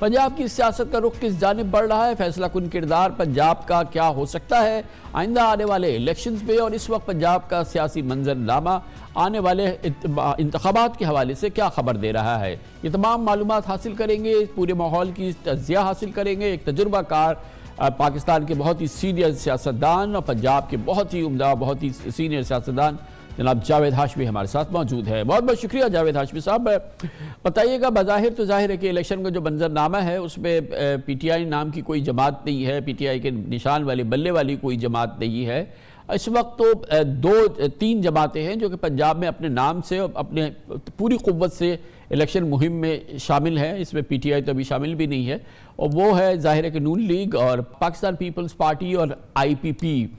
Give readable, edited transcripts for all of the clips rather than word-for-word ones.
पंजाब की सियासत का रुख किस जानिब बढ़ रहा है, फैसला कुन किरदार पंजाब का क्या हो सकता है आइंदा आने वाले इलेक्शंस में, और इस वक्त पंजाब का सियासी मंजरनामा आने वाले इंतखाबात के हवाले से क्या खबर दे रहा है। ये तमाम मालूमात हासिल करेंगे, पूरे माहौल की तजिया हासिल करेंगे। एक तजुर्बाकार पाकिस्तान के बहुत ही सीनियर सियासतदान और पंजाब के बहुत ही उम्दा, बहुत ही सीनियर सियासतदान जनाब जावेद हाशमी हमारे साथ मौजूद है। बहुत बहुत शुक्रिया जावेद हाशमी साहब। बताइएगा, बज़ाहिर तो जाहिर है कि इलेक्शन का जो मंजरनामा है उसमें पीटीआई नाम की कोई जमात नहीं है, पीटीआई के निशान वाले बल्ले वाली कोई जमात नहीं है। इस वक्त तो तीन जमातें हैं जो कि पंजाब में अपने नाम से अपने पूरी क़ुव्वत से इलेक्शन मुहिम में शामिल है। इसमें पीटीआई तो अभी शामिल भी नहीं है, और वो है ज़ाहिर है कि नून लीग और पाकिस्तान पीपल्स पार्टी और आईपीपी।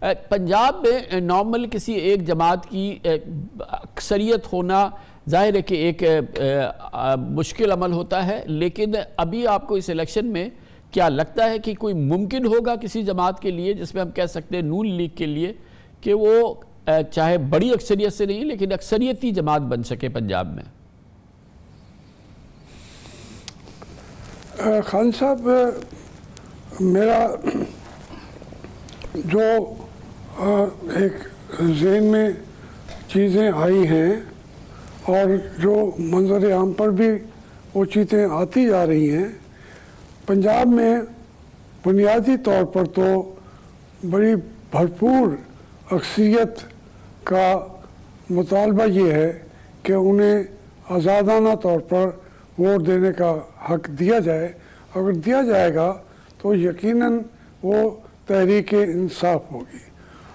पंजाब में नॉर्मल किसी एक जमात की अक्सरियत होना ज़ाहिर है कि एक मुश्किल अमल होता है, लेकिन अभी आपको इस इलेक्शन में क्या लगता है कि कोई मुमकिन होगा किसी जमात के लिए, जिसमें हम कह सकते हैं नून लीग के लिए, कि वो चाहे बड़ी अक्सरियत से नहीं लेकिन अक्सरियती जमात बन सके पंजाब में? खान साहब, मेरा जो एक ज़हन में चीज़ें आई हैं और जो मंजर आम पर भी वो चीज़ें आती जा रही हैं, पंजाब में बुनियादी तौर पर तो बड़ी भरपूर अक्सरियत का मुतालबा ये है कि उन्हें आज़ादाना तौर पर वोट देने का हक दिया जाए। अगर दिया जाएगा तो यकीनन वो तहरीक इंसाफ होगी।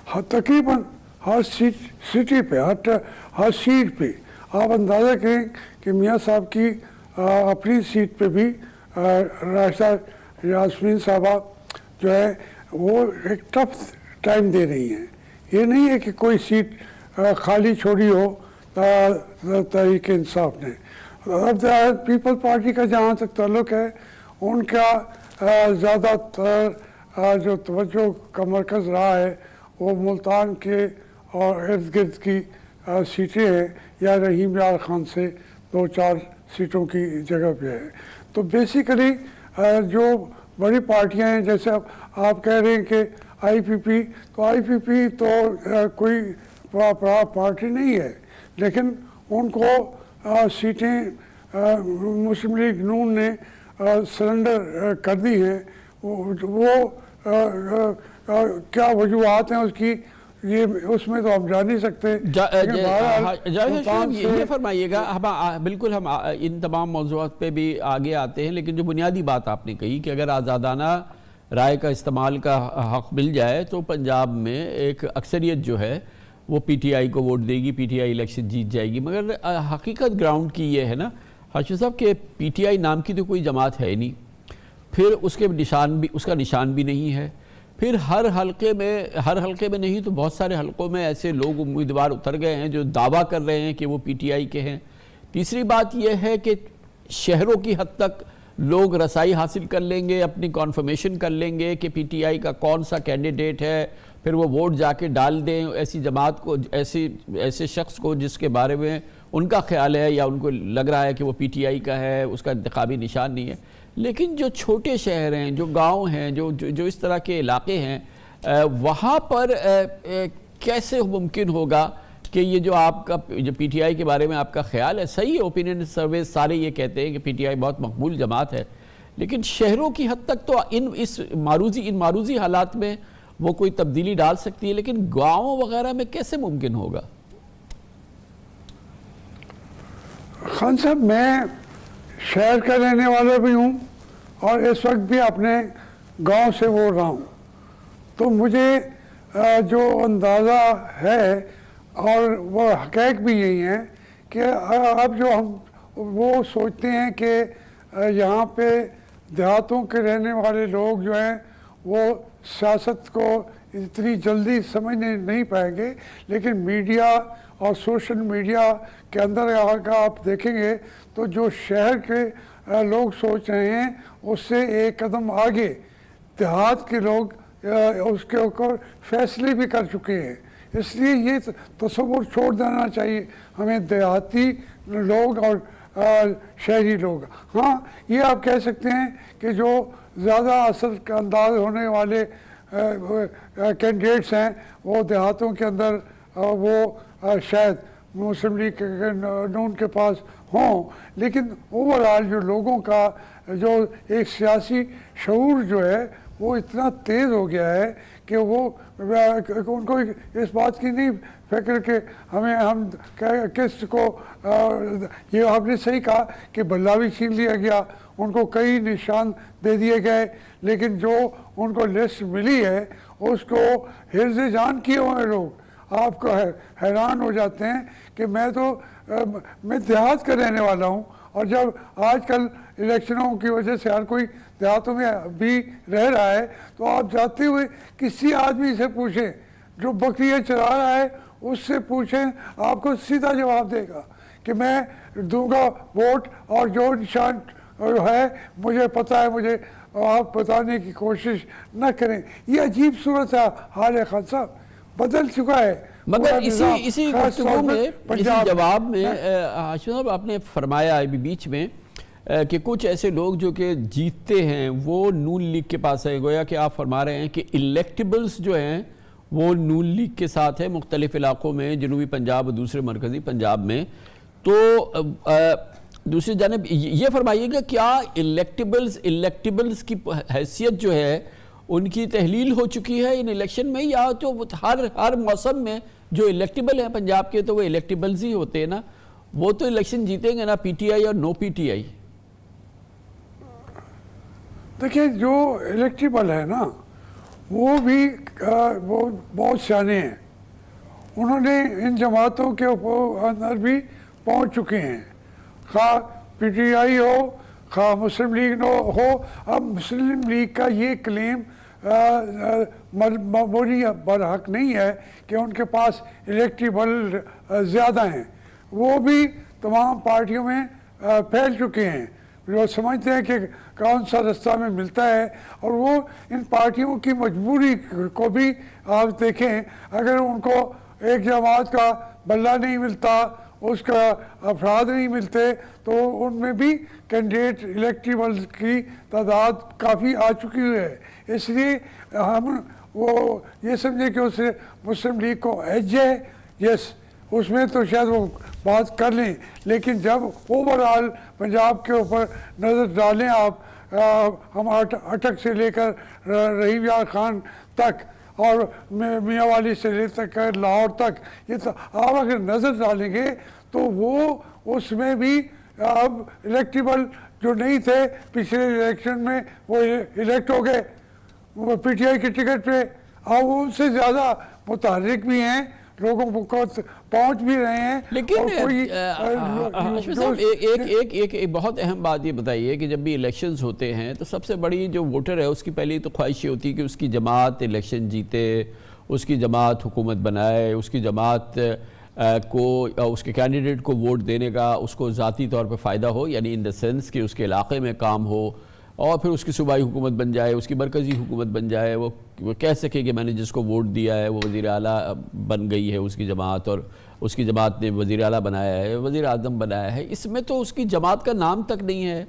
तकरीबन हर सिटी पे, हर सीट पे आप अंदाज़ा करें कि मियाँ साहब की अपनी सीट पे भी राशिदा यास्मीन साहबा जो है वो एक टफ टाइम दे रही हैं। ये नहीं है कि कोई सीट खाली छोड़ी हो तहरीक इंसाफ ने। अब पीपल पार्टी का जहाँ तक ताल्लुक़ है, उनका ज़्यादातर जो तवज्जो का मरकज़ रहा है वो मुल्तान के और इर्द गिर्द की सीटें हैं, या रहीम यार ख़ान से 2-4 सीटों की जगह पे है। तो बेसिकली जो बड़ी पार्टियां हैं, जैसे आप कह रहे हैं कि आईपीपी, तो आईपीपी तो कोई बड़ा पार्टी नहीं है, लेकिन उनको सीटें मुस्लिम लीग नून ने सरेंडर कर दी हैं। वो क्या वजूहत हैं उसकी, ये उसमें तो हम जा नहीं सकते। ये फरमाइएगा, हम बिल्कुल हम इन तमाम मौज़ूआत पे भी आगे आते हैं, लेकिन जो बुनियादी बात आपने कही कि अगर आज़ादाना राय का इस्तेमाल का हक़ मिल जाए तो पंजाब में एक अक्सरियत जो है वो पीटीआई को वोट देगी, पीटीआई इलेक्शन जीत जाएगी। मगर हकीकत ग्राउंड की ये है ना हाशिम साहब कि पीटीआई नाम की तो कोई जमात है नहीं, फिर उसके निशान भी, उसका निशान भी नहीं है, फिर हर हलके में नहीं तो बहुत सारे हलकों में ऐसे लोग उम्मीदवार उतर गए हैं जो दावा कर रहे हैं कि वो पीटीआई के हैं। तीसरी बात यह है कि शहरों की हद तक लोग रसाई हासिल कर लेंगे, अपनी कॉन्फर्मेशन कर लेंगे कि पीटीआई का कौन सा कैंडिडेट है, फिर वो वोट जाके डाल दें ऐसी जमात को, ऐसे शख्स को जिसके बारे में उनका ख्याल है या उनको लग रहा है कि वो पीटीआई का है, उसका इंतखाबी निशान नहीं है। लेकिन जो छोटे शहर हैं, जो गांव हैं, जो इस तरह के इलाके हैं, वहाँ पर कैसे मुमकिन होगा कि ये जो आपका जो पीटीआई के बारे में आपका ख्याल है सही है, ओपिनियन सर्वे सारे ये कहते हैं कि पीटीआई बहुत मकबूल जमात है, लेकिन शहरों की हद तक तो इन मारूजी हालात में वो कोई तब्दीली डाल सकती है, लेकिन गाँव वगैरह में कैसे मुमकिन होगा? खान साहब, मैं शहर का रहने वाला भी हूँ और इस वक्त भी अपने गांव से बोल रहा हूँ, तो मुझे जो अंदाज़ा है और वो हक़ीक़त भी यही है कि अब जो हम वो सोचते हैं कि यहाँ पे देहातों के रहने वाले लोग जो हैं वो सियासत को इतनी जल्दी समझने नहीं पाएंगे, लेकिन मीडिया और सोशल मीडिया के अंदर अगर आप देखेंगे तो जो शहर के लोग सोच रहे हैं उससे एक कदम आगे देहात के लोग उसके ऊपर फैसले भी कर चुके हैं। इसलिए ये तसव्वुर छोड़ देना चाहिए हमें, देहाती लोग और शहरी लोग। हाँ, ये आप कह सकते हैं कि जो ज़्यादा असर का अंदाज होने वाले कैंडिडेट्स हैं वो देहातों के अंदर वो शायद मुस्लिम लीग के नून के पास हों, लेकिन ओवरऑल जो लोगों का जो एक सियासी शऊर जो है वो इतना तेज़ हो गया है कि वो उनको इस बात की नहीं फिक्र कि हम किस को ये आपने सही कहा कि बल्ला भी छीन लिया गया, उनको कई निशान दे दिए गए, लेकिन जो उनको लिस्ट मिली है उसको हिर्ज़ जान किए हुए लोग आपको हैरान हो जाते हैं कि मैं देहात का रहने वाला हूँ, और जब आजकल इलेक्शनों की वजह से हर कोई देहातों में भी रह रहा है, तो आप जाते हुए किसी आदमी से पूछें जो बकरियाँ चरा रहा है, उससे पूछें, आपको सीधा जवाब देगा कि मैं दूंगा वोट और जो निशान है मुझे पता है, मुझे आप बताने की कोशिश न करें। ये अजीब सूरत है हाल है खान साहब, बदल चुका है। मगर इसी गुफ्तगू में, इसी जवाब में हाशिम साहब आपने फरमाया अभी बीच में कि कुछ ऐसे लोग जो कि जीतते हैं वो नून लीग के पास है, गोया कि आप फरमा रहे हैं कि इलेक्टेबल्स जो हैं वो नून लीग के साथ है मुख्तलिफ इलाकों में, जनूबी पंजाब और दूसरे मरकज़ी पंजाब में। तो दूसरी जानब ये फरमाइएगा, क्या इलेक्टेबल्स की हैसियत जो है उनकी तहलील हो चुकी है इन इलेक्शन में, या तो हर मौसम में जो इलेक्टेबल हैं पंजाब के तो वो इलेक्टेबल्स ही होते हैं ना, वो तो इलेक्शन जीतेंगे ना, पीटीआई और नो पीटीआई? देखिए, जो इलेक्टेबल है ना वो भी वो बहुत सियाने हैं, उन्होंने इन जमातों के अंदर भी पहुंच चुके हैं, खा पीटीआई हो खा मुस्लिम लीग हो। अब मुस्लिम लीग का ये क्लेम मबूनी बरहक नहीं है कि उनके पास इलेक्टेबल ज़्यादा हैं, वो भी तमाम पार्टियों में फैल चुके हैं, जो समझते हैं कि कौन सा रास्ता में मिलता है। और वो इन पार्टियों की मजबूरी को भी आप देखें, अगर उनको एक जमात का बल्ला नहीं मिलता, उसका अफराद नहीं मिलते, तो उनमें भी कैंडिडेट इलेक्टेबल्स की तादाद काफ़ी आ चुकी है। इसलिए हम वो ये समझे कि उससे मुस्लिम लीग को एज है, यस उसमें तो शायद वो बात कर लें, लेकिन जब ओवरऑल पंजाब के ऊपर नज़र डालें आप, हम अटक से लेकर रहीम यार खान तक और मियाँ वाली से लेकर लाहौर तक, ये तो आप अगर नज़र डालेंगे तो वो उसमें भी अब इलेक्टेबल जो नहीं थे पिछले इलेक्शन में वो इलेक्ट हो गए पीटीआई की टिकट पे, अब उनसे ज़्यादा मुतहर्रिक भी हैं, लोगों को पहुंच भी रहे हैं। लेकिन एक बहुत अहम बात ये बताइए कि जब भी इलेक्शंस होते हैं तो सबसे बड़ी जो वोटर है उसकी पहली तो ख्वाहिश ये होती है कि उसकी जमात इलेक्शन जीते, उसकी जमात हुकूमत बनाए, उसकी जमात को उसके कैंडिडेट को वोट देने का उसको ज़ाती तौर पे फ़ायदा हो, यानी इन द सेंस कि उसके इलाके में काम हो और फिर उसकी सूबाई हुकूमत बन जाए, उसकी मरकज़ी हुकूमत बन जाए, वो कह सके कि मैंने जिसको वोट दिया है वो वज़ीर आला बन गई है उसकी जमात, और उसकी जमात ने वज़ीर आला बनाया है, वज़ीर आज़म बनाया है। इसमें तो उसकी जमात का नाम तक नहीं है,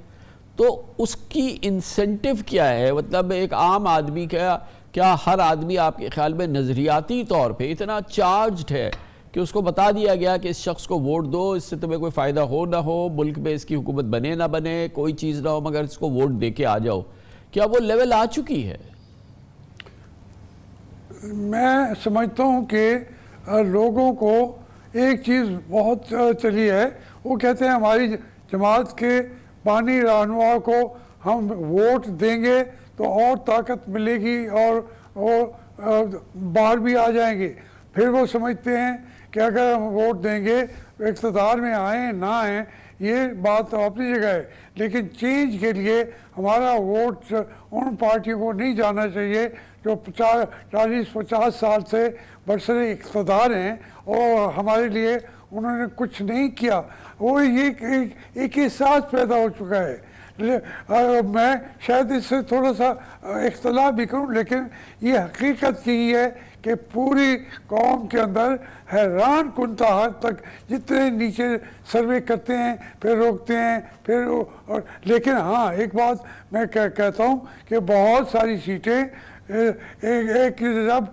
तो उसकी इंसेंटिव क्या है? मतलब एक आम आदमी क्या हर आदमी आपके ख्याल में नज़रियाती तौर पर इतना चार्ज्ड है कि उसको बता दिया गया कि इस शख्स को वोट दो, इससे तुम्हें कोई फ़ायदा हो ना हो, मुल्क में इसकी हुकूमत बने ना बने, कोई चीज़ ना हो, मगर इसको वोट दे के आ जाओ, क्या वो लेवल आ चुकी है? मैं समझता हूँ कि लोगों को एक चीज़ बहुत चली है, वो कहते हैं हमारी जमात के बानी रहनुमा को हम वोट देंगे तो और ताकत मिलेगी और बाहर भी आ जाएंगे। फिर वो समझते हैं कि अगर हम वोट देंगे तो इक़्तिदार में आएँ ना आएँ, ये बात तो अपनी जगह है, लेकिन चेंज के लिए हमारा वोट उन पार्टियों को नहीं जाना चाहिए जो 40-50 साल से बरसरे इक़्तिदार हैं और हमारे लिए उन्होंने कुछ नहीं किया। वो ये एक एहसास पैदा हो चुका है, मैं शायद इससे थोड़ा सा इख्तलाफ भी करूं, लेकिन ये हकीकत यही है कि पूरी कौम के अंदर हैरान कुन हद तक जितने नीचे सर्वे करते हैं फिर रोकते हैं फिर और, लेकिन हाँ एक बात मैं कहता हूँ कि बहुत सारी सीटें एक जब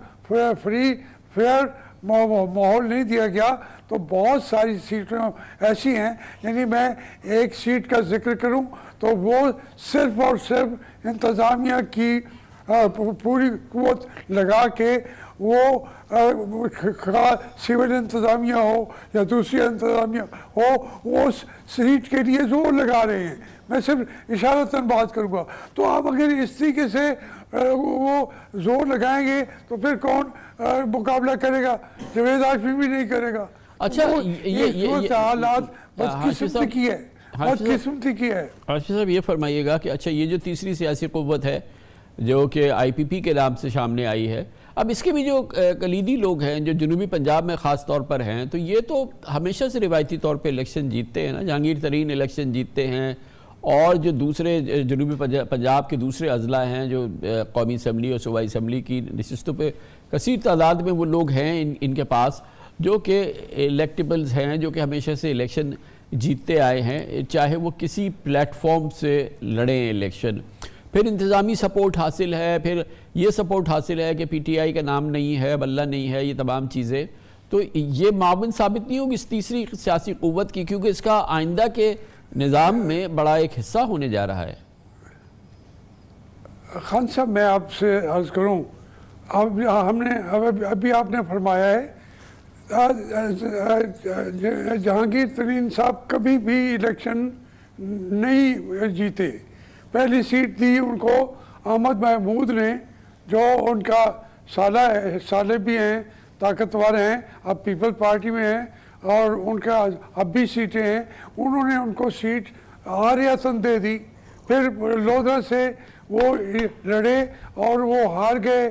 फ्री फेयर माहौल नहीं दिया गया तो बहुत सारी सीटें ऐसी हैं, यानी मैं एक सीट का जिक्र करूं तो वो सिर्फ और सिर्फ इंतज़ामिया की पूरी कुव्वत लगा के वो सिविल इंतज़ामिया हो या दूसरी इंतज़ामिया हो वो सीट के लिए जोर लगा रहे हैं। मैं सिर्फ इशारतन बात करूँगा। तो आप अगर इस तरीके से वो जोर लगाएंगे तो फिर कौन मुकाबला करेगा? जावेद हाशमी भी नहीं करेगा। अच्छा, ये हालात बदकिस्मती की है, बदकिस्मती की है। हाशिम साहब ये फरमाइएगा कि अच्छा ये जो तीसरी सियासी क़ुव्वत है जो कि IPP के नाम से सामने आई है, अब इसके भी जो कलीदी लोग हैं जो जनूबी पंजाब में ख़ास तौर पर हैं, तो ये तो हमेशा से रिवायती तौर पे इलेक्शन जीतते हैं ना, जहांगीर तरीन इलेक्शन जीतते हैं, और जो दूसरे जनूबी पंजाब के दूसरे अजला हैं जो कौमी असम्बली और सूबाई असम्बली की नशिस्तों पे कसीर तादाद में वो लोग हैं इनके पास जो कि इलेक्टेबल्स हैं, जो कि हमेशा से इलेक्शन जीतते आए हैं, चाहे वो किसी प्लेटफॉर्म से लड़ें इलेक्शन। फिर इंतज़ामी सपोर्ट हासिल है, फिर ये सपोर्ट हासिल है कि PTI का नाम नहीं है, बल्ला नहीं है, ये तमाम चीज़ें। तो ये मावन साबित नहीं होगी इस तीसरी सियासी क़ुव्वत की, क्योंकि इसका आइंदा के निज़ाम में बड़ा एक हिस्सा होने जा रहा है। खान साहब मैं आपसे अर्ज़ करूं, अब हमने अभी आपने फरमाया है जहांगीर तरीन साहब कभी भी इलेक्शन नहीं जीते। पहली सीट दी उनको अहमद महमूद ने, जो उनका साले भी हैं, ताकतवर हैं, अब पीपल पार्टी में हैं और उनका अब भी सीटें हैं। उन्होंने उनको सीट आरियातन दे दी। फिर लोधा से वो लड़े और वो हार गए।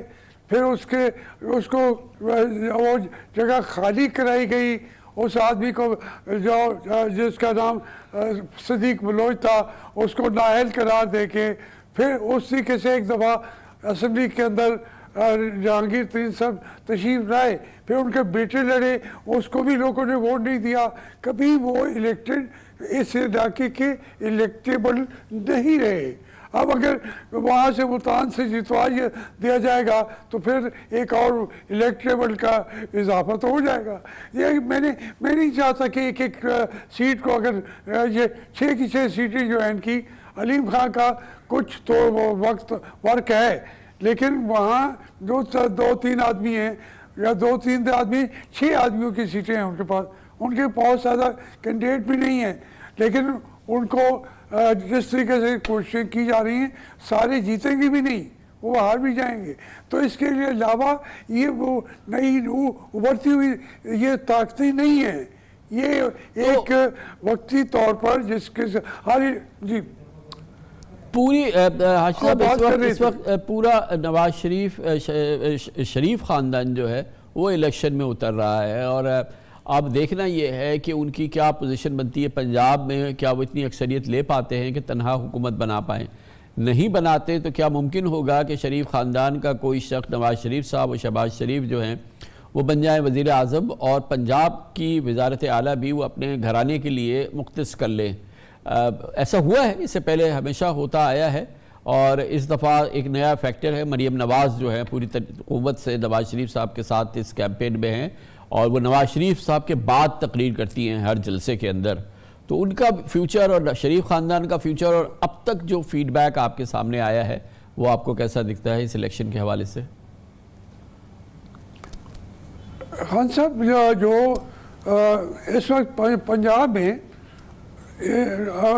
फिर उसको वो जगह खाली कराई गई उस आदमी को जो जिसका नाम सदीक बलोच था, उसको नाअहल करार देके फिर उस तरीके से एक दफ़ा असम्बली के अंदर जहांगीर तरीन साहब तशरीफ लाए। फिर उनके बेटे लड़े, उसको भी लोगों ने वोट नहीं दिया। कभी वो इलेक्टेड इस इलाके के इलेक्टेबल नहीं रहे। अब अगर वहाँ से मुल्तान से जितवा दिया जाएगा तो फिर एक और इलेक्टेबल का इजाफा तो हो जाएगा। ये मैं नहीं चाहता कि एक सीट को अगर ये 6 की 6 सीटें जो हैं इनकी, अलीम खां का कुछ तो वो वर्क है, लेकिन वहाँ जो 2-3 आदमी हैं या 2-3 आदमी 6 आदमियों की सीटें हैं उनके पास। उनके बहुत ज़्यादा कैंडिडेट भी नहीं हैं, लेकिन उनको जिस तरीके से कोशिशें की जा रही हैं सारे जीतेंगे भी नहीं, वो हार भी जाएंगे। तो इसके लिए अलावा ये वो नई उभरती हुई ये ताकतें नहीं है, ये एक वक्ती तौर पर जिसके हर जी पूरी इस वक्त पूरा नवाज शरीफ ख़ानदान जो है वो इलेक्शन में उतर रहा है, और अब देखना ये है कि उनकी क्या पोजीशन बनती है पंजाब में। क्या वो इतनी अक्सरियत ले पाते हैं कि तनहा हुकूमत बना पाएँ? नहीं बनाते तो क्या मुमकिन होगा कि शरीफ ख़ानदान का कोई शख्स, नवाज शरीफ साहब और शहबाज शरीफ जो हैं, वो बन जाए वज़ीर आज़म और पंजाब की वज़ारत आला भी वो अपने घराने के लिए मुख्तस कर लें? ऐसा हुआ है, इससे पहले हमेशा होता आया है, और इस दफ़ा एक नया फैक्टर है। मरीम नवाज़ जो है पूरी क़ुव्वत से नवाज शरीफ साहब के साथ इस कैंपेन में हैं, और वो नवाज शरीफ साहब के बाद तकरीर करती हैं हर जलसे के अंदर। तो उनका फ्यूचर और शरीफ ख़ानदान का फ्यूचर और अब तक जो फीडबैक आपके सामने आया है वो आपको कैसा दिखता है इस इलेक्शन के हवाले से? खान साहब जो इस वक्त पंजाब में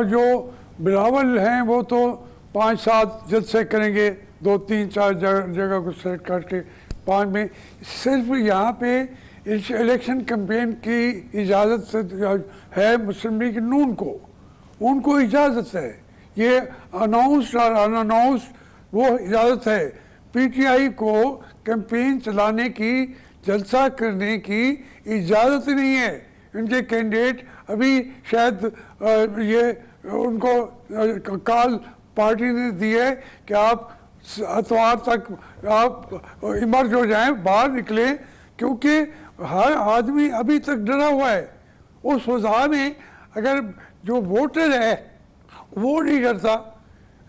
जो बिलावल हैं वो तो 5-7 जलसे करेंगे, 2-3-4 जगह को सेलेक्ट करके 5 में। सिर्फ यहाँ पे इलेक्शन कैंपेन की इजाज़त है मुस्लिम लीग नून को, उनको इजाज़त है। ये अनाउंस्ड और अनअनाउंस्ड वो इजाज़त है। PTI को कैंपेन चलाने की, जलसा करने की इजाज़त नहीं है। इनके कैंडिडेट अभी शायद ये उनको काल पार्टी ने दी है कि आप इतवार तक आप इमर्ज हो जाएं, बाहर निकलें, क्योंकि हर आदमी अभी तक डरा हुआ है। उस वजह में अगर जो वोटर है वो नहीं करता।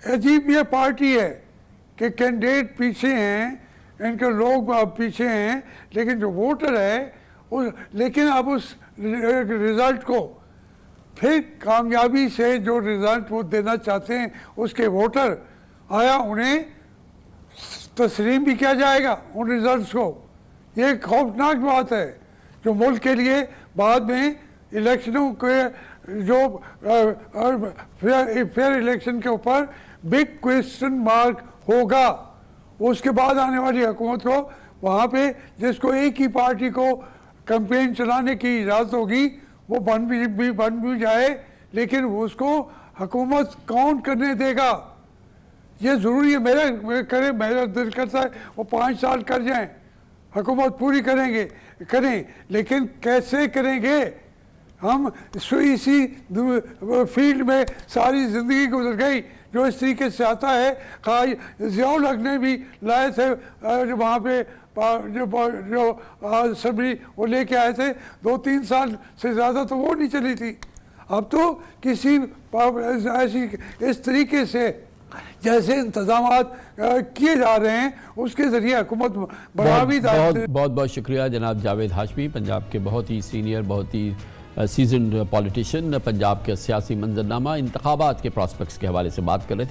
अजीब ये पार्टी है कि कैंडिडेट पीछे हैं, इनके लोग पीछे हैं, लेकिन जो वोटर है लेकिन अब उस रिजल्ट को फिर कामयाबी से जो रिजल्ट वो देना चाहते हैं उसके वोटर आया, उन्हें तस्लीम भी किया जाएगा उन रिजल्ट्स को। ये खौफनाक बात है जो मुल्क के लिए बाद में इलेक्शनों के जो फेयर इलेक्शन के ऊपर बिग क्वेश्चन मार्क होगा। उसके बाद आने वाली हुकूमत को वहाँ पे जिसको एक ही पार्टी को कैंपेन चलाने की इजाज़त होगी वो बन भी जाए, लेकिन उसको हुकूमत कौन करने देगा? ये ज़रूरी है। मेरा दिल करता है वो 5 साल कर जाएं, हुकूमत पूरी करें, लेकिन कैसे करेंगे? हम इसी फील्ड में सारी ज़िंदगी गुजर गई। जो इस तरीके से आता है, ज़ियाउल हक ने भी लाए थे वहाँ पे जो असम्बली वो लेके आए थे, 2-3 साल से ज़्यादा तो वो नहीं चली थी। अब तो किसी ऐसी इस तरीके से जैसे इंतजामात किए जा रहे हैं उसके ज़रिए हुकूमत बढ़ा भी बहुत शुक्रिया जनाब जावेद हाशमी, पंजाब के बहुत ही सीनियर, बहुत ही सीजन्ड पॉलिटिशियन, पंजाब के सियासी मंजरनामा, इंतखाबात के प्रॉस्पेक्ट्स के हवाले से बात कर रहे थे।